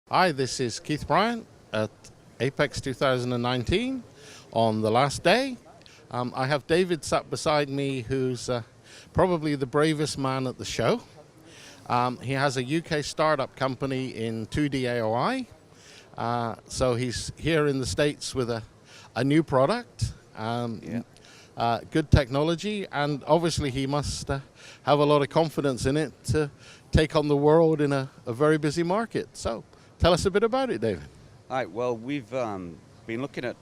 Hi, this is Keith Bryant at Apex 2019 on the last day. I have David sat beside me, who's probably the bravest man at the show. He has a UK startup company in 2D AOI. So he's here in the States with a new product, good technology, and obviously he must have a lot of confidence in it to take on the world in a very busy market. So tell us a bit about it, David. Hi, well, we've been looking at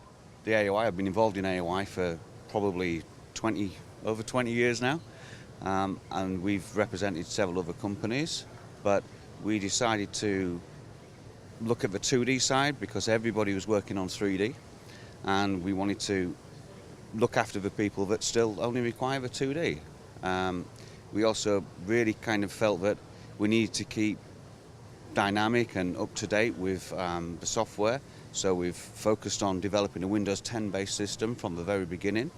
the AOI. I've been involved in AOI for probably over 20 years now, and we've represented several other companies, but we decided to look at the 2D side because everybody was working on 3D, and we wanted to look after the people that still only require the 2D. We also really kind of felt that we needed to keep dynamic and up to date with the software, so we've focused on developing a Windows 10 based system from the very beginning,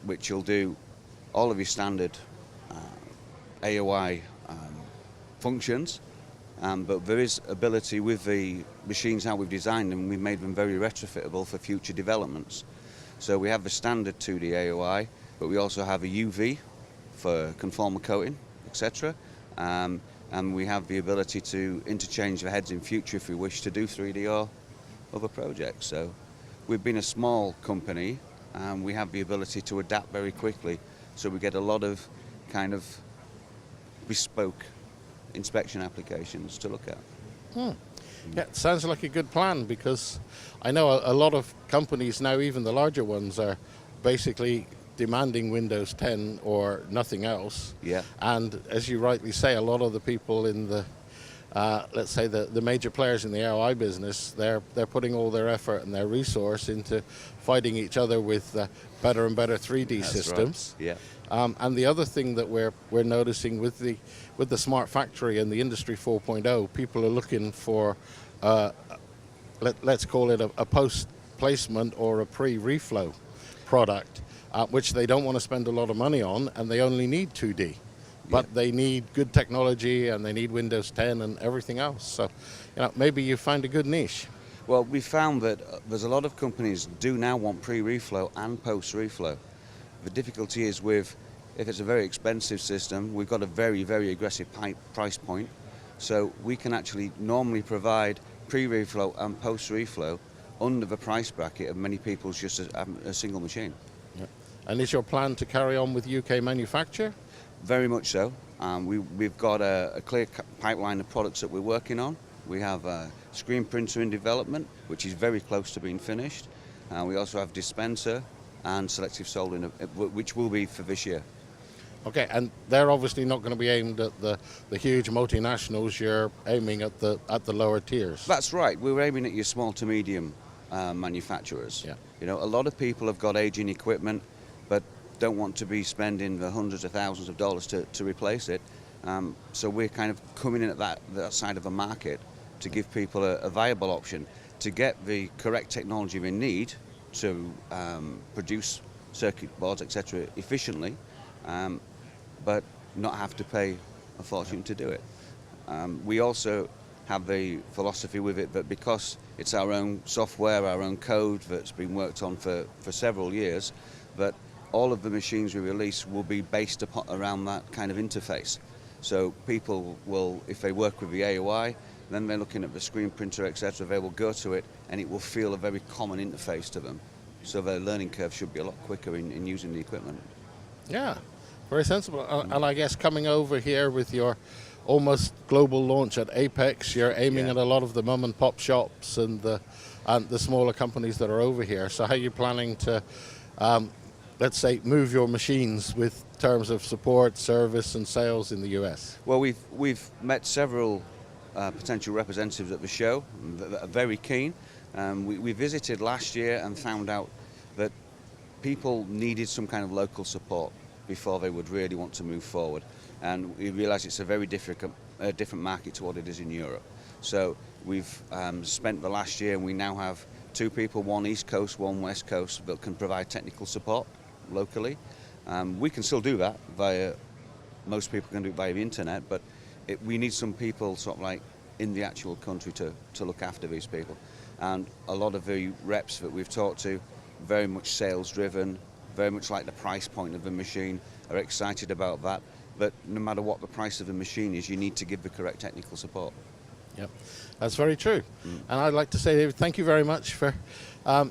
which will do all of your standard AOI functions, but there is ability with the machines how we've designed them. We've made them very retrofittable for future developments. So we have the standard 2D AOI, but we also have a UV for conformal coating, etc. And we have the ability to interchange the heads in future if we wish to do 3D or other projects. So we've been a small company, and we have the ability to adapt very quickly. So we get a lot of kind of bespoke inspection applications to look at. Yeah, it sounds like a good plan, because I know a lot of companies now, even the larger ones, are basically demanding Windows 10 or nothing else. Yeah. And as you rightly say, a lot of the people in the, let's say the major players in the AOI business, they're putting all their effort and their resource into fighting each other with better and better 3D That's systems. right. Yeah. And the other thing that we're noticing with the smart factory and the Industry 4.0, people are looking for, let's call it a post-placement or a pre-reflow product, which they don't want to spend a lot of money on, and they only need 2D. But they need good technology, and they need Windows 10 and everything else. So, maybe you find a good niche. Well, we found that there's a lot of companies do now want pre-reflow and post-reflow. The difficulty is if it's a very expensive system, we've got a very, very aggressive price point. So we can actually normally provide pre-reflow and post-reflow under the price bracket of many people's just a single machine. Yeah. And is your plan to carry on with UK manufacture? Very much so. We've got a clear pipeline of products that we're working on. We have a screen printer in development, which is very close to being finished. We also have dispenser and selective soldering, which will be for this year. Okay, and they're obviously not going to be aimed at the huge multinationals. You're aiming at the lower tiers. That's right. We're aiming at your small to medium manufacturers. Yeah. A lot of people have got aging equipment, but don't want to be spending the hundreds of thousands of dollars to replace it. So we're kind of coming in at that side of the market to give people a viable option to get the correct technology they need to produce circuit boards, etc., efficiently, but not have to pay a fortune to do it. We also have the philosophy with it that because it's our own software, our own code that's been worked on for several years, that all of the machines we release will be based around that kind of interface. So people will, if they work with the AOI, then they're looking at the screen printer, etc., they will go to it and it will feel a very common interface to them. So their learning curve should be a lot quicker in using the equipment. Yeah, very sensible. And I guess coming over here with your almost global launch at Apex, you're aiming at a lot of the mom and pop shops and the smaller companies that are over here. So how are you planning to, let's say, move your machines with terms of support, service, and sales in the US? Well, we've met several potential representatives at the show that are very keen. We visited last year and found out that people needed some kind of local support before they would really want to move forward. And we realised it's a very different market to what it is in Europe. So we've spent the last year, and we now have two people, one East Coast, one West Coast, that can provide technical support locally. We can still do that most people can do it via the internet, but we need some people sort of like in the actual country to look after these people. And a lot of the reps that we've talked to, very much sales driven, very much like the price point of the machine, are excited about that. But no matter what the price of the machine is, you need to give the correct technical support. Yep, that's very true. And I'd like to say, David, thank you very much for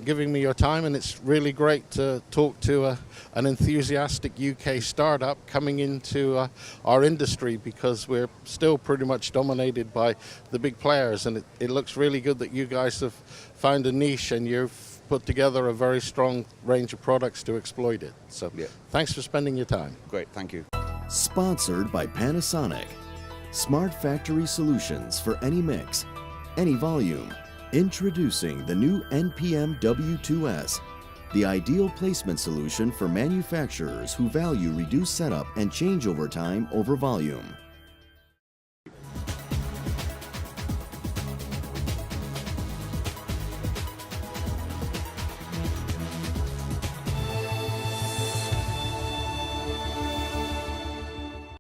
giving me your time, and it's really great to talk to an enthusiastic UK startup coming into our industry, because we're still pretty much dominated by the big players, and it looks really good that you guys have found a niche and you've put together a very strong range of products to exploit it. So thanks for spending your time. Great, thank you. Sponsored by Panasonic. Smart factory solutions for any mix, any volume. Introducing the new NPM W2S, the ideal placement solution for manufacturers who value reduced setup and changeover time over volume.